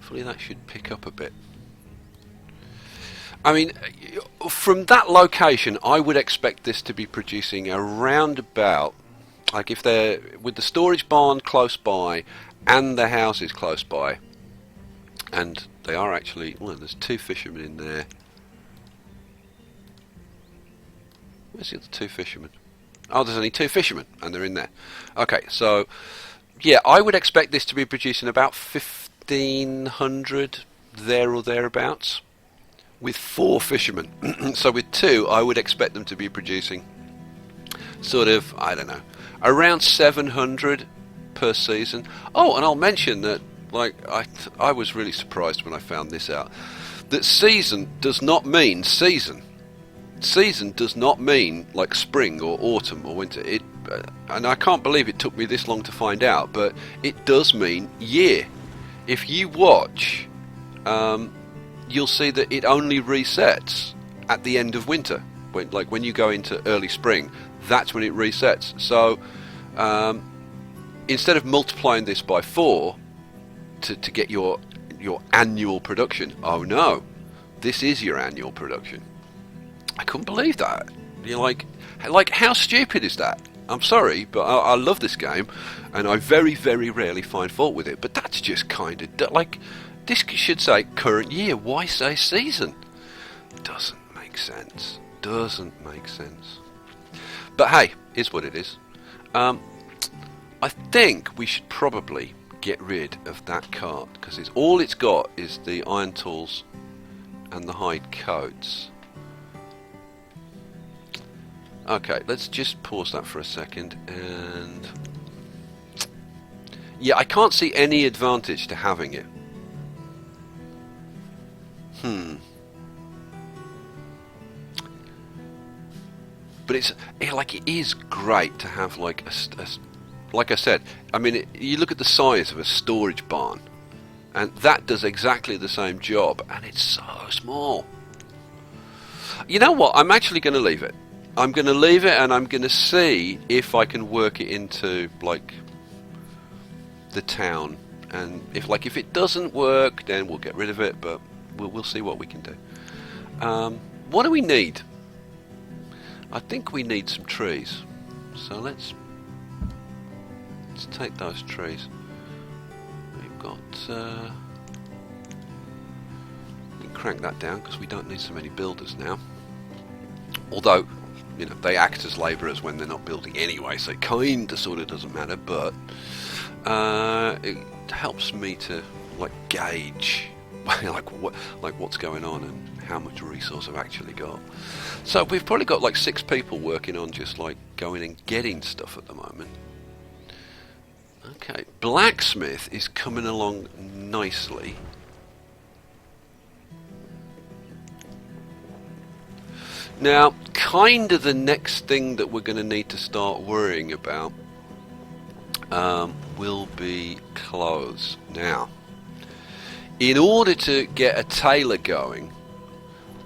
Hopefully that should pick up a bit. I mean, from that location, I would expect this to be producing around about, like if they're with the storage barn close by and the houses close by, and they are actually, well, there's 2 fishermen in there. Where's the other 2 fishermen? Oh, there's only 2 fishermen, and they're in there. Okay, so yeah, I would expect this to be producing about 1,500 there or thereabouts, with 4 fishermen. So with 2, I would expect them to be producing sort of, I don't know, around 700 per season. Oh, and I'll mention that, like, I was really surprised when I found this out, that season does not mean season. Season does not mean like spring or autumn or winter. And I can't believe it took me this long to find out, but it does mean year. If you watch, you'll see that it only resets at the end of winter. When you go into early spring, that's when it resets. So instead of multiplying this by 4 to get your annual production, oh no, this is your annual production. I couldn't believe that. You're like how stupid is that? I'm sorry, but I love this game, and I very, very rarely find fault with it. But that's just kind of like, this should say current year. Why say season? Doesn't make sense. Doesn't make sense. But hey, is what it is. I think we should probably get rid of that cart, because all it's got is the iron tools and the hide coats. Okay, let's just pause that for a second, and yeah, I can't see any advantage to having it. But it is great to have like like I said, I mean, you look at the size of a storage barn, and that does exactly the same job, and it's so small. You know what? I'm actually going to leave it. I'm going to leave it, and I'm going to see if I can work it into like the town. And if it doesn't work, then we'll get rid of it. But we'll see what we can do. What do we need? I think we need some trees. So let's take those trees. We've got. We can crank that down because we don't need so many builders now. Although, you know, they act as labourers when they're not building anyway, so it kinda sorta doesn't matter, but it helps me to like gauge what's going on and how much resource I've actually got. So we've probably got like 6 people working on just like going and getting stuff at the moment. Okay, blacksmith is coming along nicely. Now, kind of the next thing that we're going to need to start worrying about will be clothes. Now, in order to get a tailor going,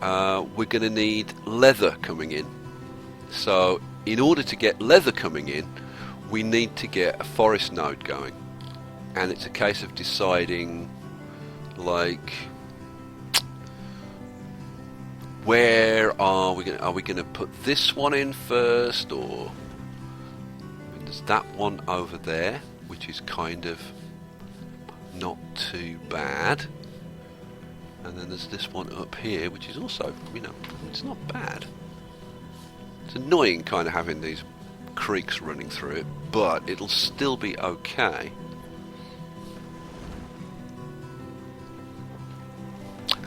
we're going to need leather coming in. So, in order to get leather coming in, we need to get a forest node going. And it's a case of deciding, like, where are we going to put this one in first, or there's that one over there, which is kind of not too bad, and then there's this one up here, which is also, you know, it's not bad. It's annoying kind of having these creeks running through it, but it'll still be okay.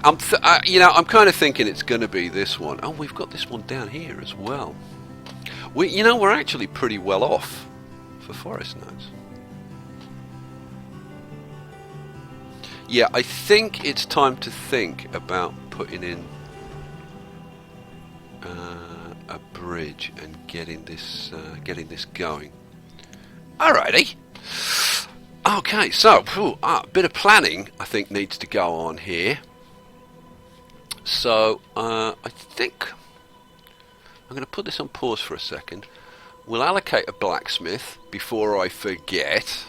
I'm kind of thinking it's going to be this one. Oh, we've got this one down here as well. We're actually pretty well off for forest nodes. Yeah, I think it's time to think about putting in a bridge and getting this going. Alrighty. Okay, so a bit of planning I think needs to go on here. So I think I'm going to put this on pause for a second. We'll allocate a blacksmith before I forget.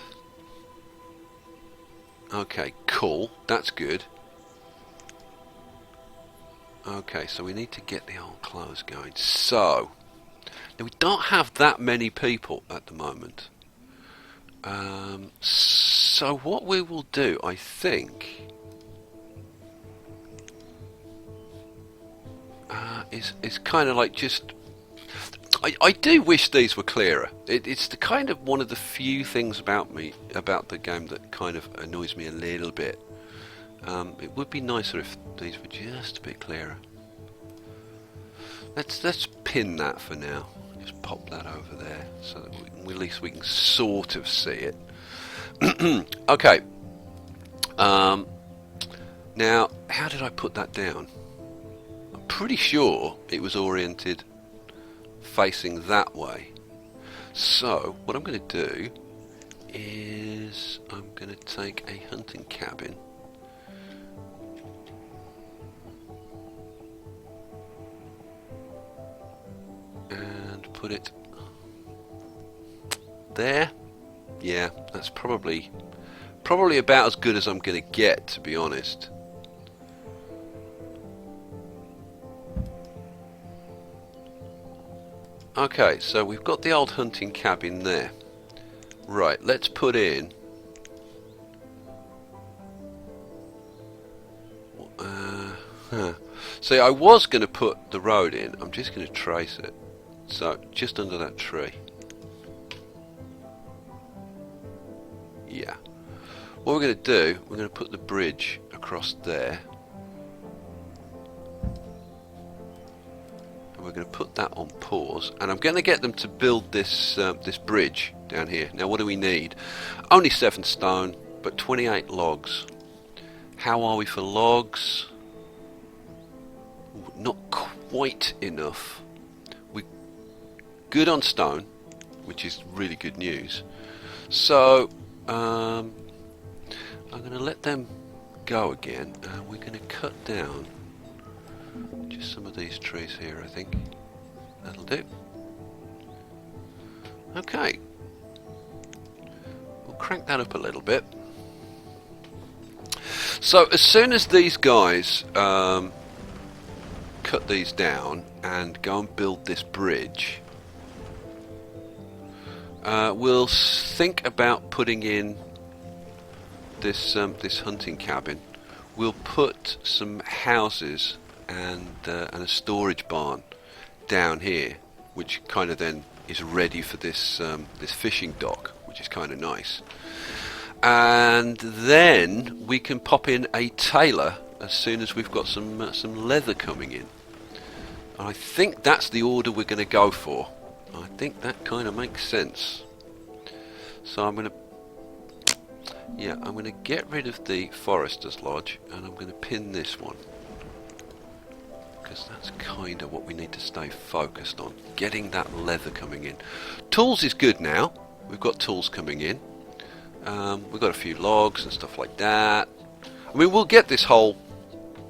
Okay, cool. That's good. Okay, so we need to get the old clothes going. So, now we don't have that many people at the moment. So what we will do, I think, is kind of like just... I do wish these were clearer. It's the kind of one of the few things about the game that kind of annoys me a little bit. It would be nicer if these were just a bit clearer. Let's pin that for now. Just pop that over there so that at least we can sort of see it. Okay. Now, how did I put that down? I'm pretty sure it was oriented facing that way. So what I'm going to do is I'm going to take a hunting cabin and put it there. Yeah, that's probably about as good as I'm going to get, to be honest. Okay, so we've got the old hunting cabin there. Right, let's put in... See, I was going to put the road in. I'm just going to trace it. So, just under that tree. Yeah. What we're going to do, we're going to put the bridge across there. We're going to put that on pause, and I'm going to get them to build this this bridge down here. Now, what do we need? Only 7 stone, but 28 logs. How are we for logs? Not quite enough. We're good on stone, which is really good news. So, I'm going to let them go again, and we're going to cut down just some of these trees here, I think. That'll do. Okay. We'll crank that up a little bit. So as soon as these guys cut these down and go and build this bridge, we'll think about putting in this this hunting cabin. We'll put some houses and a storage barn down here, which kind of then is ready for this this fishing dock, which is kind of nice. And then we can pop in a tailor as soon as we've got some leather coming in. And I think that's the order we're going to go for. I think that kind of makes sense. So I'm going to get rid of the Forester's Lodge, and I'm going to pin this one, because that's kind of what we need to stay focused on, getting that leather coming in. Tools is good now. We've got tools coming in. We've got a few logs and stuff like that. I mean, we'll get this whole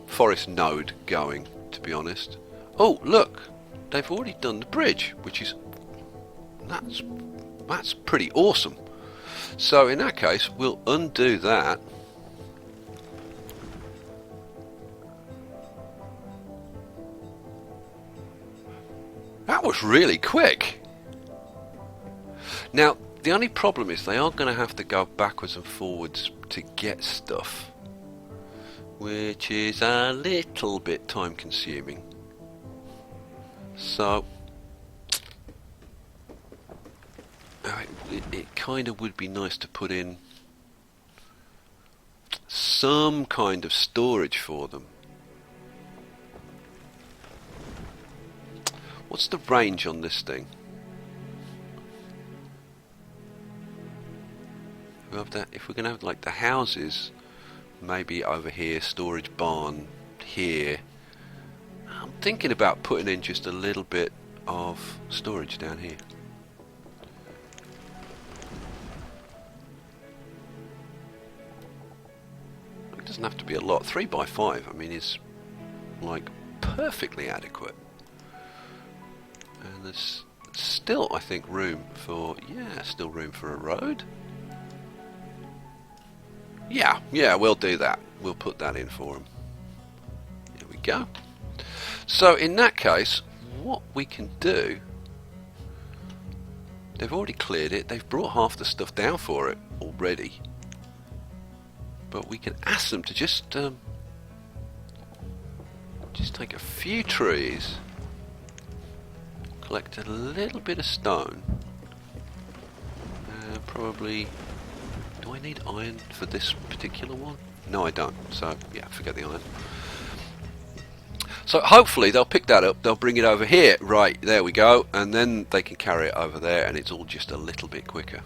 forest node going, to be honest. Oh, look, they've already done the bridge, which is that's pretty awesome. So in that case, we'll undo that. That was really quick. Now, the only problem is they are going to have to go backwards and forwards to get stuff, which is a little bit time consuming. So it kind of would be nice to put in some kind of storage for them. What's the range on this thing? We have that. If we're going to have like the houses, maybe over here, storage barn here. I'm thinking about putting in just a little bit of storage down here. It doesn't have to be a lot. 3 by 5, I mean, is like perfectly adequate. And there's still, I think, room for, still room for a road. Yeah, we'll do that. We'll put that in for them. There we go. So in that case, what we can do, they've already cleared it. They've brought half the stuff down for it already. But we can ask them to just take a few trees, collect a little bit of stone, probably. Do I need iron for this particular one? No, I don't. So yeah, forget the iron. So hopefully they'll pick that up, they'll bring it over here. Right, there we go. And then they can carry it over there and it's all just a little bit quicker.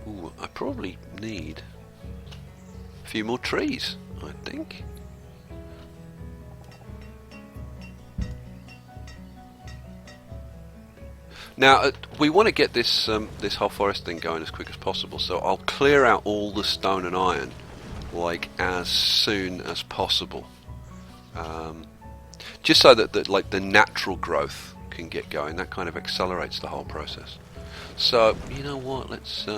Ooh, I probably need a few more trees, I think. Now we want to get this this whole forest thing going as quick as possible, so I'll clear out all the stone and iron like as soon as possible, just so that like the natural growth can get going. That kind of accelerates the whole process. So you know what? Let's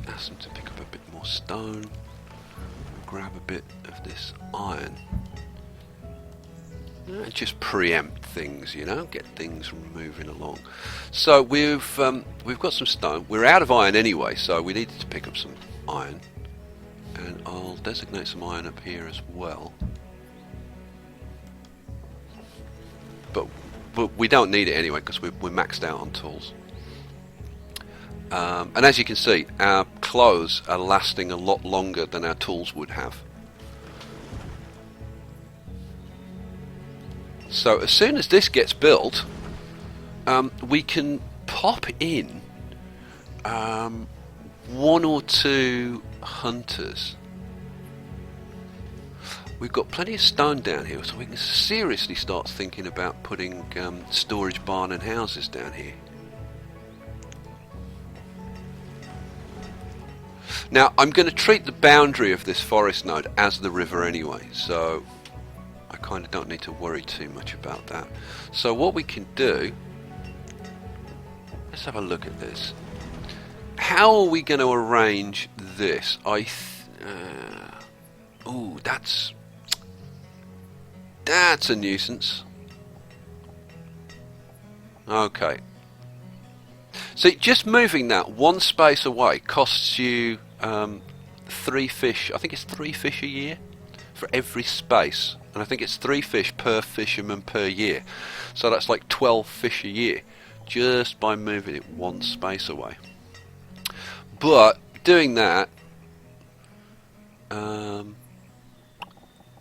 ask them to pick up a bit more stone, grab a bit of this iron. Just preempt things, you know, get things moving along. So we've got some stone. We're out of iron anyway, so we needed to pick up some iron, and I'll designate some iron up here as well. But we don't need it anyway because we're maxed out on tools. And as you can see, our clothes are lasting a lot longer than our tools would have. So as soon as this gets built, we can pop in 1 or 2 hunters. We've got plenty of stone down here, so we can seriously start thinking about putting storage barn and houses down here. Now I'm going to treat the boundary of this forest node as the river anyway, so I kind of don't need to worry too much about that. So what we can do, let's have a look at this. How are we going to arrange this? Ooh, that's a nuisance. Okay. See, just moving that 1 space away costs you 3 fish. I think it's 3 fish a year for every space. And I think it's 3 fish per fisherman per year. So that's like 12 fish a year just by moving it 1 space away. But doing that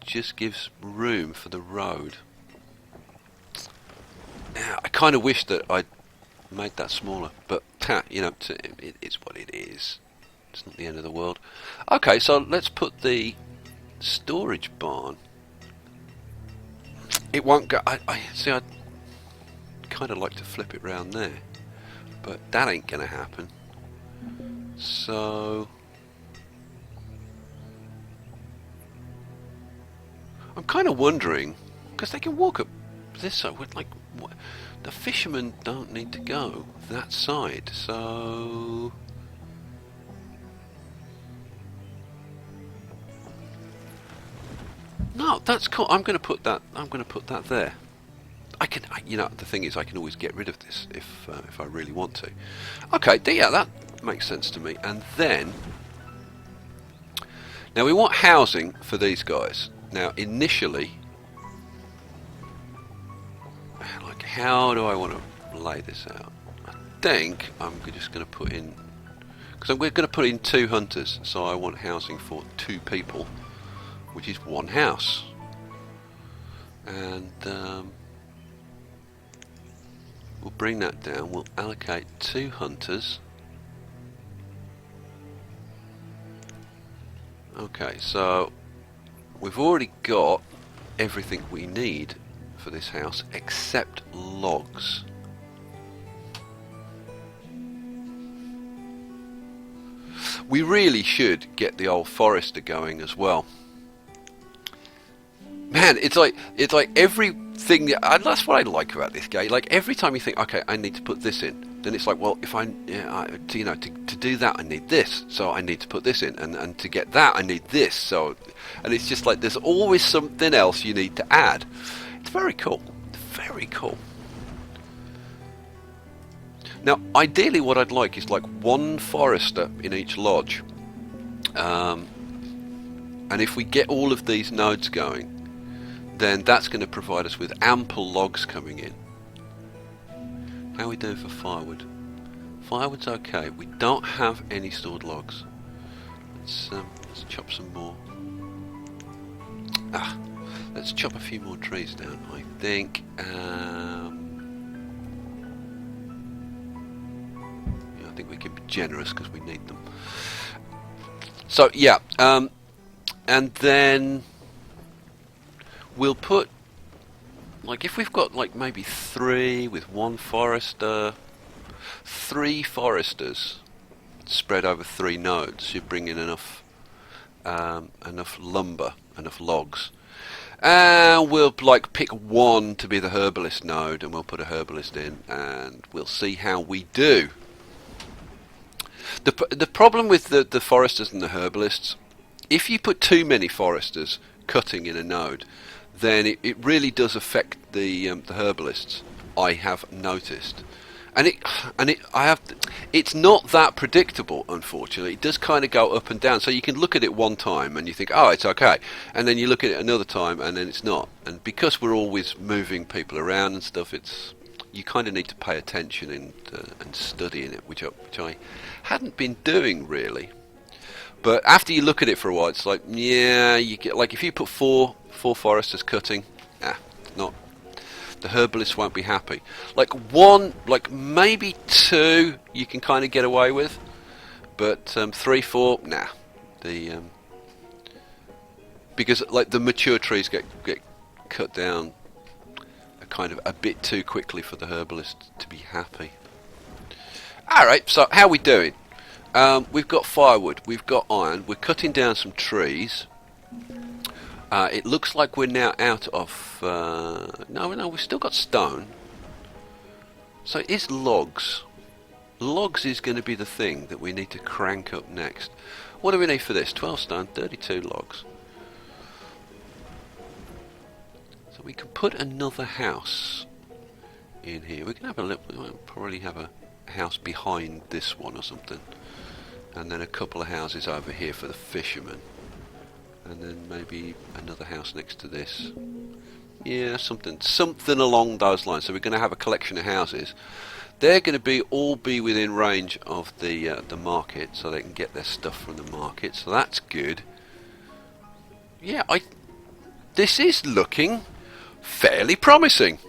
just gives room for the road. Now, I kind of wish that I'd made that smaller, but you know, it's what it is. It's not the end of the world. Okay, so let's put the storage barn. It won't go. I see. I'd kind of like to flip it round there, but that ain't gonna happen. So I'm kind of wondering, because they can walk up this side. Like, what, the fishermen don't need to go that side. So no, that's cool. I'm going to put that there. You know, the thing is, I can always get rid of this if I really want to. Okay, yeah, that makes sense to me. And then, now we want housing for these guys. Now, initially, like, how do I want to lay this out? I think I'm just going to put in, because we're going to put in 2 hunters, so I want housing for 2 people, which is 1 house. And we'll bring that down. We'll allocate 2 hunters. Okay, so we've already got everything we need for this house except logs. We really should get the old forester going as well. Man, it's like every thing that's what I like about this game. Like every time you think, okay, I need to put this in, then it's like, well, if to do that I need this, so I need to put this in, and to get that I need this. So, and it's just like there's always something else you need to add. It's very cool. Very cool. Now, ideally, what I'd like is like one forester in each lodge, and if we get all of these nodes going, then that's going to provide us with ample logs coming in. How are we doing for firewood? Firewood's okay. We don't have any stored logs. Let's chop some more. Let's chop a few more trees down, I think. Yeah, I think we can be generous because we need them. So yeah, and then we'll put, like, if we've got like maybe 3 with 1 forester, 3 foresters spread over 3 nodes should bring in enough lumber, enough logs. And we'll like pick 1 to be the herbalist node, and we'll put a herbalist in, and we'll see how we do. The problem with the foresters and the herbalists, if you put too many foresters cutting in a node, then it really does affect the herbalists. I have noticed, it's not that predictable, unfortunately. It does kind of go up and down. So you can look at it one time and you think, oh, it's okay, and then you look at it another time and then it's not. And because we're always moving people around and stuff, you kind of need to pay attention and studying it, which I hadn't been doing really. But after you look at it for a while, it's like, yeah, you get, like, if you put four foresters cutting, not, the herbalists won't be happy. Like 1, like maybe 2, you can kind of get away with, but 3, 4, nah. Because like the mature trees get cut down kind of a bit too quickly for the herbalist to be happy. Alright, so how are we doing? We've got firewood, we've got iron, we're cutting down some trees. It looks like we're now out of... no, we've still got stone. So it's logs. Logs is going to be the thing that we need to crank up next. What do we need for this? 12 stone, 32 logs. So we can put another house in here. We can have we'll probably have a house behind this one or something. And then a couple of houses over here for the fishermen. And then maybe another house next to this. Yeah, something along those lines. So we're going to have a collection of houses. They're going to all be within range of the market, so they can get their stuff from the market. So that's good. Yeah, this is looking fairly promising.